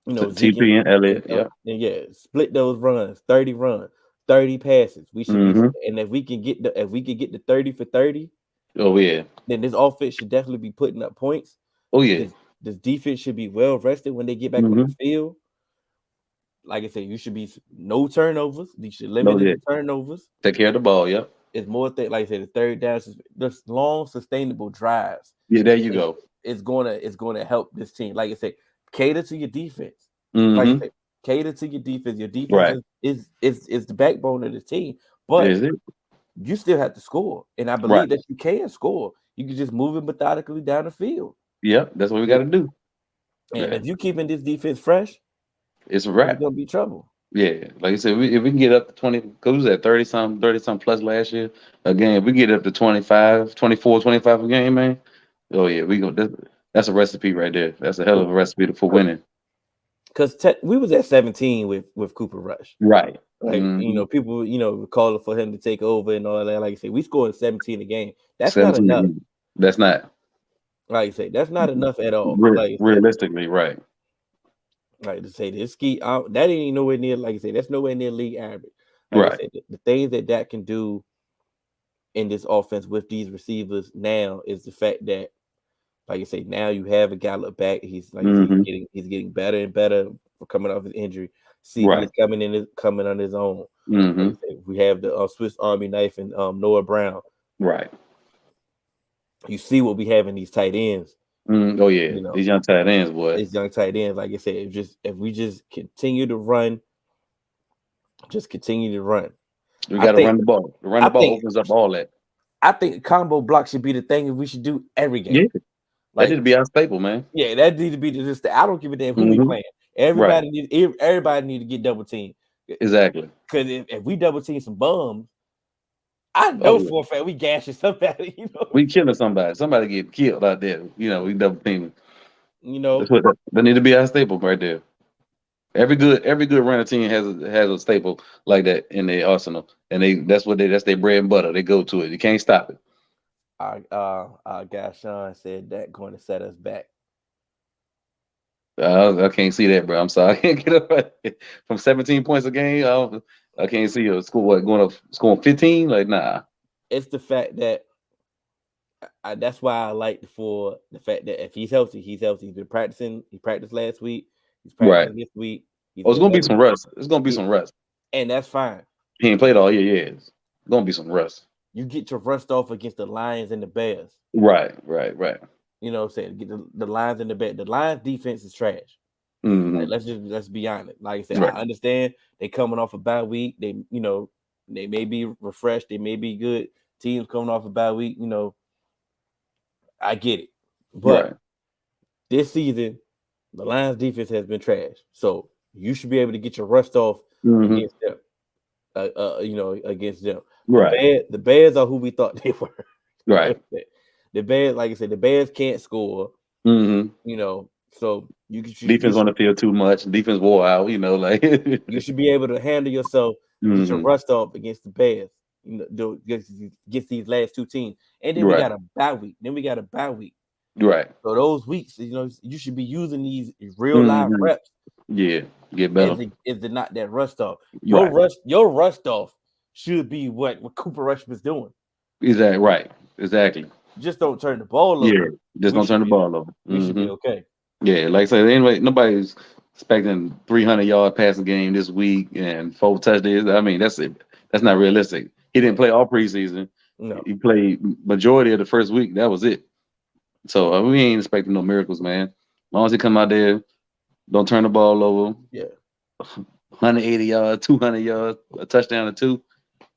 TP and Elliott. Split those runs, 30 runs, 30 passes. We should be, and if we can get the 30 for 30, then this offense should definitely be putting up points. This defense should be well rested when they get back on the field. Like I said, you should be no turnovers. You should limit the turnovers. Take care of the ball. Yep. It's more like I said, the third down, just long, sustainable drives. Yeah, there you go. It's gonna help this team. Like I said, cater to your defense. Like I said, cater to your defense. Your defense is the backbone of the team. But you still have to score, and I believe that you can score. You can just move it methodically down the field. Yep, that's what we got to do. And if you keeping this defense fresh, it's a wrap. It's gonna be trouble. Yeah, like I said, if we can get up to 20, because we was at 30 something plus last year. Again, if we get up to 25, 24, 25 a game, man. Oh yeah, we go. That's a recipe right there. That's a hell of a recipe for winning. Because we was at 17 with Cooper Rush. Right. Like people were calling for him to take over and all that. Like I said, we scored 17 a game. That's not enough. That's not. Like I say, that's not enough at all. Realistically, right. Like to say this ski out, that ain't nowhere near. Like I say, that's nowhere near league average. Right. The things that can do in this offense with these receivers now is the fact that, like I say, now you have a Gallup back. He's he's getting better and better for coming off his injury. He's coming on his own. Like say, we have the Swiss Army knife and Noah Brown. Right. You see what we have in these tight ends. Oh yeah, these young tight ends, boy. These young tight ends, like I said, if we just continue to run, we got to run the ball. The ball opens up all that. I think combo block should be the thing we should do every game. Yeah, that need to be our staple, man. Yeah, that needs to be just. I don't give a damn who we playing. Everybody need to get double teamed. Exactly. Because if we double team some bums, I know for a fact we gashing somebody. We killing somebody. Somebody get killed out there. We double teaming. That's what that need to be our staple right there. Every good running team has a staple like that in their arsenal, and that's their bread and butter. They go to it. You can't stop it. Our guy Sean said that going to set us back. I can't see that, bro. I'm sorry. I can't get up from 17 points a game. I can't see a score going up scoring 15. Like, nah. It's the fact that that's why I like for the fact that if he's healthy, he's healthy. He's been practicing. He practiced last week. He's Right. practicing this week. He's Oh, it's been gonna be healthy. some rust. It's gonna be Yeah, some rust. and that's fine. He ain't played all year. Yeah, it's gonna be some rust. You get your rust off against the Lions and the Bears. Right. You know what I'm saying? Get the Lions and the Bears. The Lions defense is trash. Mm-hmm. Like, let's be honest. Like I said, Right. I understand they coming off a bye week. They they may be refreshed. They may be good teams coming off a bye week. I get it, but this season the Lions defense has been trash. So you should be able to get your rust off against them. Against them. Right. The Bears are who we thought they were. Right. The Bears, like I said, the Bears can't score. Mm-hmm. So you defense on the field too much. Defense wore out. Like you should be able to handle yourself, get your rust off against the Bears. Against these last two teams, and then we got a bye week. Right. So those weeks, you should be using these real live reps. Yeah, get better. Is to knock that rust off. Your rust off should be what Cooper Rush was doing. Exactly. Right. Exactly. Just don't turn the ball over. Yeah, just don't turn the ball over. We should be okay. Yeah, like I said, anyway, nobody's expecting 300-yard passing game this week and 4 touchdowns. I mean, that's it. That's not realistic. He didn't play all preseason. No. He played majority of the first week. That was it. So we ain't expecting no miracles, man. As long as he come out there, don't turn the ball over. Yeah. 180 yards, 200 yards, a touchdown or 2.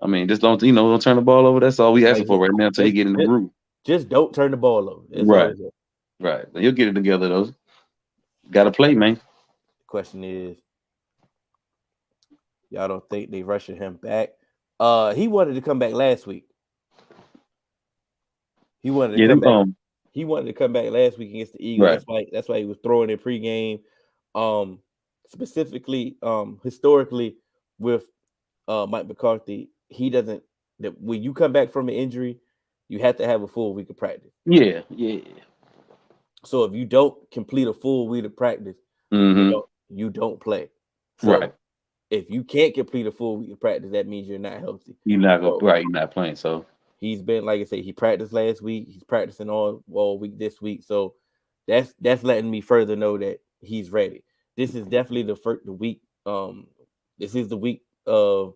I mean, just don't turn the ball over. That's all we asking for right now until he get in the groove. Just don't turn the ball over. That's right. He'll get it together though. Got to play, man. The question is, y'all don't think they rushing him back? He wanted to come back last week. He wanted to come back. He wanted to come back last week against the Eagles. Right. That's why he was throwing in pregame. Specifically, historically, with Mike McCarthy, he doesn't. When you come back from an injury, you have to have a full week of practice. Yeah. So if you don't complete a full week of practice, you don't play. So if you can't complete a full week of practice, that means you're not healthy. You're not you're not playing. So he's been, like I say, he practiced last week. He's practicing all week this week. So that's letting me further know that he's ready. This is definitely the week. This is the week of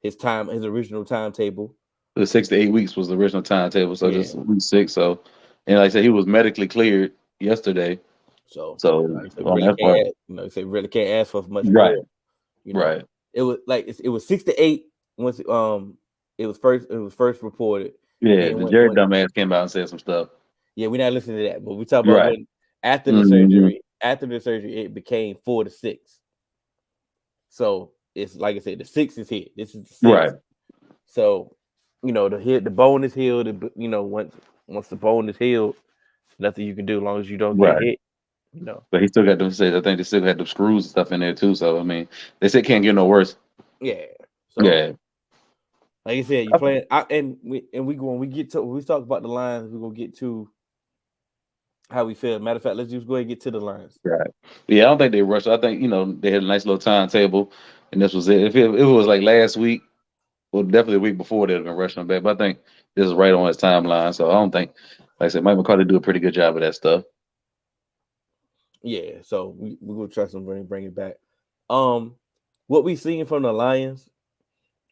his original timetable. The 6 to 8 weeks was the original timetable. So just week 6. So, and like I said, he was medically cleared yesterday. So really can't ask for much more. Right. It was 6 to 8 once it was first reported. Yeah, the Jerry dumbass came out and said some stuff. Yeah, we're not listening to that, but we talk about when, after the surgery. After the surgery, it became 4 to 6. So it's like I said, the 6 is here. This is the 6. Right. So the bone is healed. Once the bone is healed, nothing you can do as long as you don't get hit. But he still got them. I think they still had the screws and stuff in there too. So I mean, they said it can't get no worse. Yeah. So, like I said, you playing. When we talk about the Lions, we're gonna get to how we feel. Matter of fact, let's just go ahead and get to the Lions. Right. Yeah, I don't think they rushed. I think they had a nice little timetable, and this was it. If it was like last week, well, definitely the week before they'd have been rushing back. But I think this is right on his timeline. So I don't think, like I said, Mike McCarthy do a pretty good job of that stuff. Yeah, so we're gonna try to bring it back. What we've seen from the Lions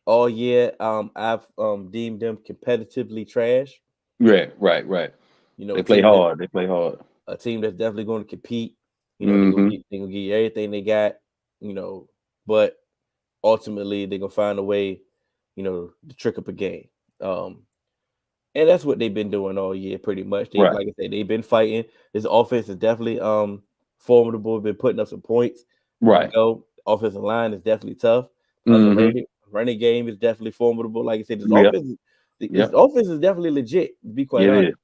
all year, I've deemed them competitively trash. Right. They play hard. A team that's definitely going to compete. They're gonna give you everything they got. But ultimately they're gonna find a way, to trick up a game. And that's what they've been doing all year, pretty much. Like I said, they've been fighting. This offense is definitely formidable. Been putting up some points. Right. Offensive line is definitely tough. Running game is definitely formidable. Like I said, this offense is definitely legit. To be quite honest,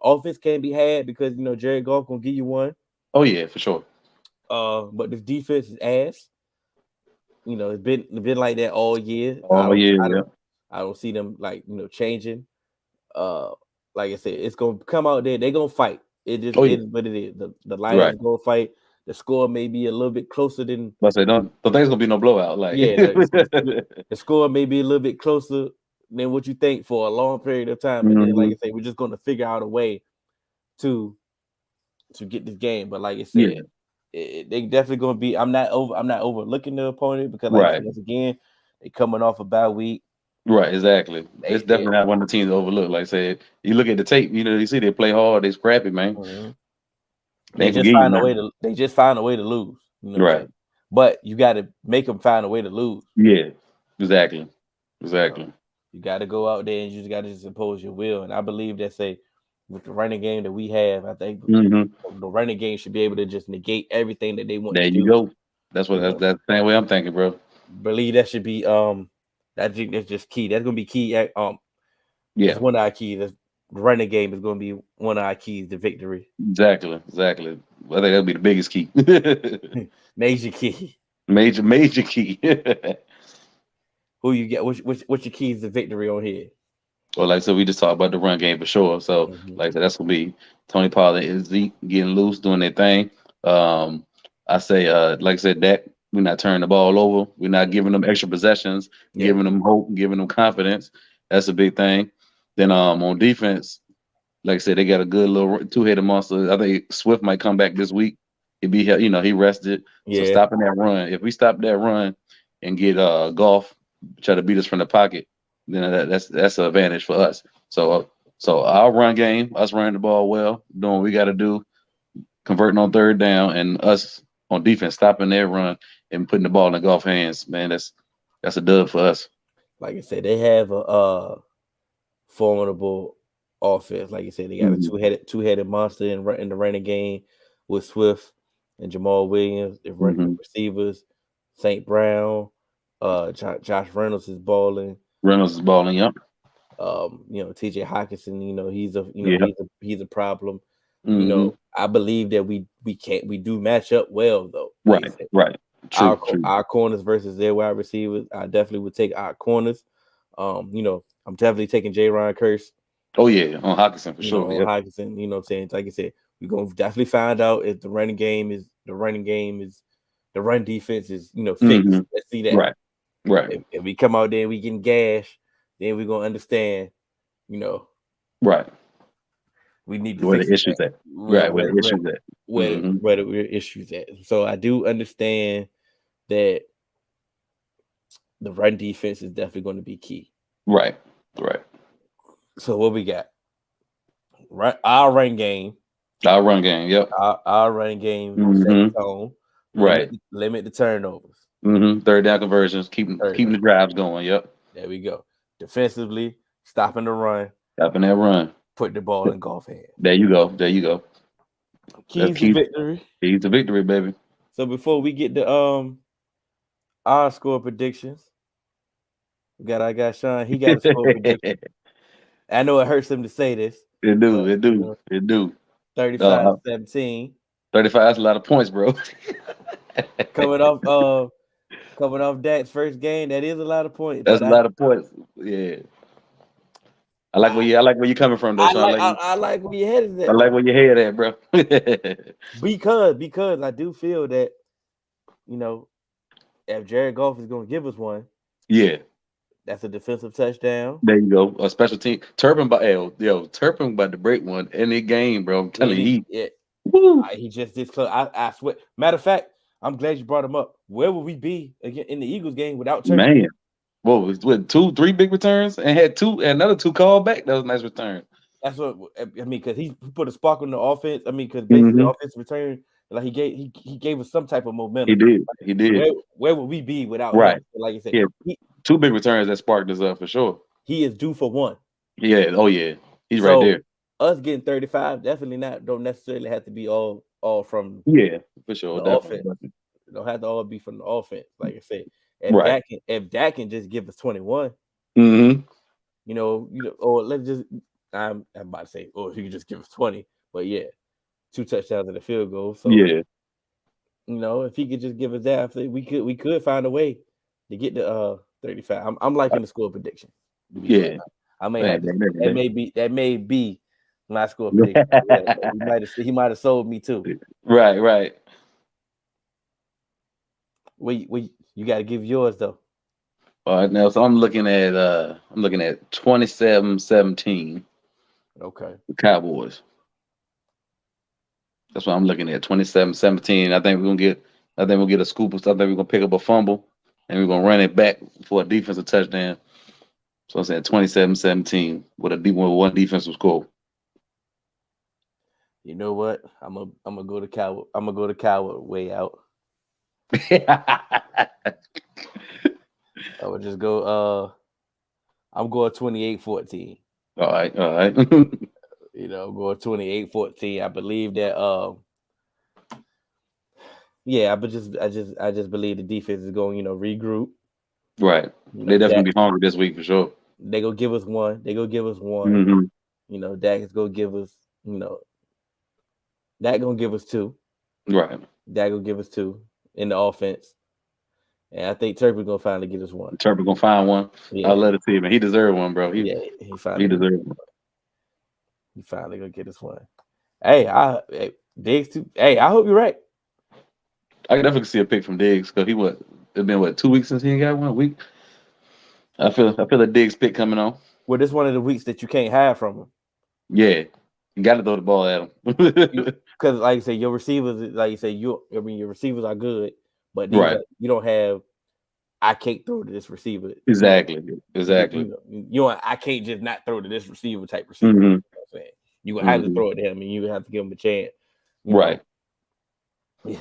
offense can be had because Jared Goff gonna give you one. Oh yeah, for sure. But this defense is ass. It's been like that all year. I don't see them changing. Like I said, it's gonna come out there. They're gonna fight. It just is what it is. The Lions gonna fight. The score may be a little bit closer than. I say, don't think it's gonna be no blowout. The score may be a little bit closer than what you think for a long period of time. And then, like I say, we're just going to figure out a way to get this game. But like I said, they definitely going to be. I'm not overlooking the opponent because, like I said, once again, they coming off a bye week. Right, exactly. It's definitely not one of the teams to overlook. Like I said, you look at the tape, you see they play hard, they scrappy, man. Mm-hmm. They just find a way to. They just find a way to lose. You know right. But you got to make them find a way to lose. Yeah, exactly. You got to go out there and you just got to just impose your will. And I believe that with the running game that we have, I think the running game should be able to just negate everything that they want. There you go. That's what that's the same way I'm thinking, bro. Believe that should be that's just key. That's gonna be key. It's one of our keys. The running game is gonna be one of our keys to victory. Exactly. I think that'll be the biggest key. Major key. Major key. Who you get? What's your keys to victory on here? Well, like I said, we just talked about the run game for sure. So, like I said, that's gonna be Tony Pollard and Zeke getting loose, doing their thing. I say, like I said, Dak, we're not turning the ball over. We're not giving them extra possessions, giving them hope, giving them confidence. That's a big thing. Then on defense, like I said, they got a good little two-headed monster. I think Swift might come back this week. He rested. So stopping that run. If we stop that run and get Goff try to beat us from the pocket, then that's an advantage for us. So our run game, us running the ball well, doing what we got to do, converting on third down, and us on defense stopping their run and putting the ball in the Goff hands, man, that's a dub for us. Like I said, they have a formidable offense. Like you said, they got a two-headed monster in the running game with Swift and Jamal Williams. They're running receivers. St. Brown, Josh Reynolds is balling. Yep. TJ Hockenson, he's a problem. I believe that we do match up well though. Right. True. Our corners versus their wide receivers. I definitely would take our corners. I'm definitely taking J-Ron Curse. Oh yeah, on Hockenson for sure. Hockenson, you know what I'm saying? Like I said, we're gonna definitely find out if the run defense is fixed. Let's see that. Right. If we come out there and we getting gashed, then we're gonna understand, Right. We need to where the issues at. Right, where the issues at. Where the issues at. So I do understand that the run defense is definitely going to be key. Right. So what we got? Our run game. Yep. Our run game set the tone. Limit the turnovers. Third down conversions, keeping the drives going. Yep. There we go. Defensively, stopping the run. Stopping that run. Put the ball in Goff hands. There you go. Keys to victory. Keys to victory, baby. So before we get to our score predictions, I got Sean. He got a score prediction. I know it hurts him to say this. It do. 35-17. 35. That's a lot of points, bro. coming off Dak's first game, that is a lot of points. That's a lot of points. Yeah. I like where you're coming from, though. I like where your head is at. I like where your head at, bro. because I do feel that, if Jared Goff is going to give us one, that's a defensive touchdown. There you go. A special team. Turpin about to break one in the game, bro. I'm telling you. He just this close. I swear. Matter of fact, I'm glad you brought him up. Where would we be again in the Eagles game without Turpin? Man. Whoa, with 2-3 big returns and had another 2 called back. That was a nice return. That's what I mean, because he put a spark on the offense. I mean, because basically the offense return, like he gave us some type of momentum. He did. Where would we be without him? Like you said, 2 big returns that sparked us up for sure. He is due for one. Yeah. Oh yeah. He's right there. Us getting 35 definitely don't necessarily have to be all from for sure. The offense. It don't have to all be from the offense. Like I said. If Dak can just give us 21, or let's just I'm about to say, if he could just give us 20, but 2 touchdowns and a field goal. So if he could just give us that, we could find a way to get to 35. I'm liking the score prediction. I may have that may be my score prediction. He might have sold me too. Right. You got to give yours though. All right, now so I'm looking at 27-17, Okay. the Cowboys. That's what I'm looking at. 27-17. I think we'll get a scoop. I think we're gonna pick up a fumble and we're gonna run it back for a defensive touchdown. So I'm saying 27-17 with one defensive score. You know what? I'm gonna go to Cowboy. I'm gonna go to Cowboy way out. I would just go. I'm going 28-14. All right. You know, I'm going 28-14. I believe that. Yeah, but I just believe the defense is going. Regroup. Right. You They know, definitely be hungry this week for sure. they go give us one. Mm-hmm. Dak is gonna give us. Dak gonna give us two. Right. Dak gonna give us two in the offense. And I think Turpin's gonna finally get us one. Turpin gonna find one. Yeah. I'll let it see, man. He deserved one, bro. He finally deserved one. He finally gonna get us one. Hey, Diggs too. Hey, I hope you're right. I can definitely see a pick from Diggs because it's been 2 weeks since he got one. A week. I feel a Diggs pick coming on. Well, this one of the weeks that you can't hide from him. Yeah, you got to throw the ball at him. Because, like you say, your receivers, like you say, your receivers are good, but right. You don't have. I can't throw to this receiver. Exactly. I can't just not throw to this receiver type receiver. Mm-hmm. You know what I'm saying? You gonna have to throw it to him, and you have to give him a chance. Right.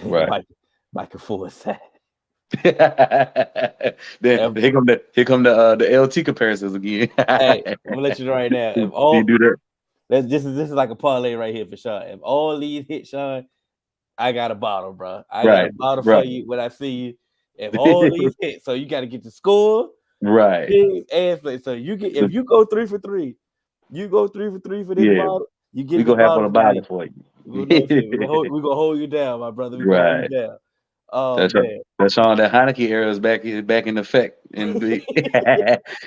Right. Michael Forsythe. Then here come the LT comparisons again. Hey, I'm gonna let you know right now. If all do that. This is like a parlay right here for Sean. If all these hit Sean, I got a bottle, bro. I got a bottle for you when I see you. If all these hit, so you got to get the score, right? And so you get if you go 3 for 3, you go 3 for 3 for this bottle. You get we gonna have on a bottle for you. We're gonna hold you down, my brother. We're gonna hold you down. Oh, that's man. Right. That's on that Heineke era is back in effect in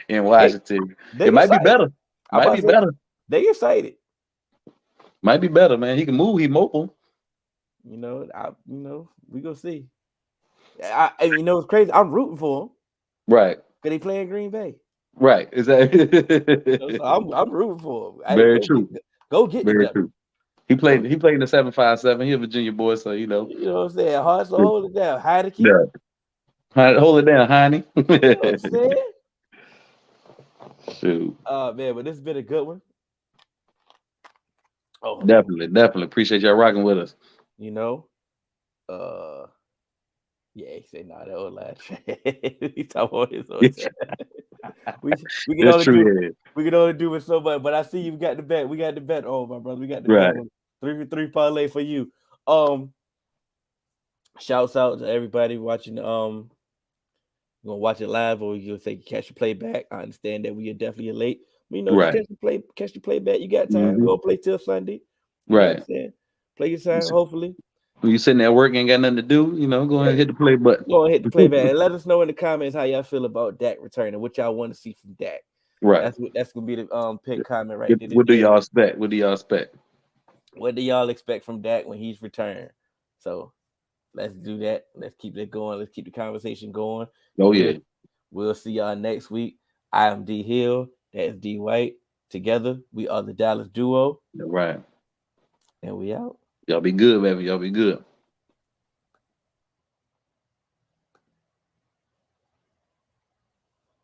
Washington. It might be better. Might be better. They excited. Might be better, man. He can move. He mobile. We gonna see. It's crazy. I'm rooting for him. Right. Because they play in Green Bay. Right. Exactly. So I'm rooting for him. Very true. Go get Very true. He played in the 757. He's a Virginia boy, so You know what I'm saying? Hard to hold it down. Heineke. Yeah. Hold it down, Heine. You know what I'm saying? Shoot. Man, but this has been a good one. Oh, definitely. Appreciate y'all rocking with us. Yeah, he said, nah, that was last. He talking about his own we can only do it so much, but I see you got the bet. We got the bet. Oh, my brother, we got the bet. 3 for 3 parlay for you. Shouts out to everybody watching. You're gonna watch it live, or you'll say catch the playback. I understand that we are definitely late. Catch the playback. You got time. We'll play till Sunday. Right. Play your time, hopefully. When you sitting at work, ain't got nothing to do, go ahead and hit the play button. Go ahead, hit the play button, and let us know in the comments how y'all feel about Dak returning, what y'all want to see from Dak. Right. That's gonna be the pick comment right there. What do y'all expect? What do y'all expect from Dak when he's returned? So let's do that. Let's keep that going. Let's keep the conversation going. Oh yeah. We'll see y'all next week. I am D Hill. That's D White. Together, we are the Dallas Duo. Right. And we out. Y'all be good, baby. Y'all be good.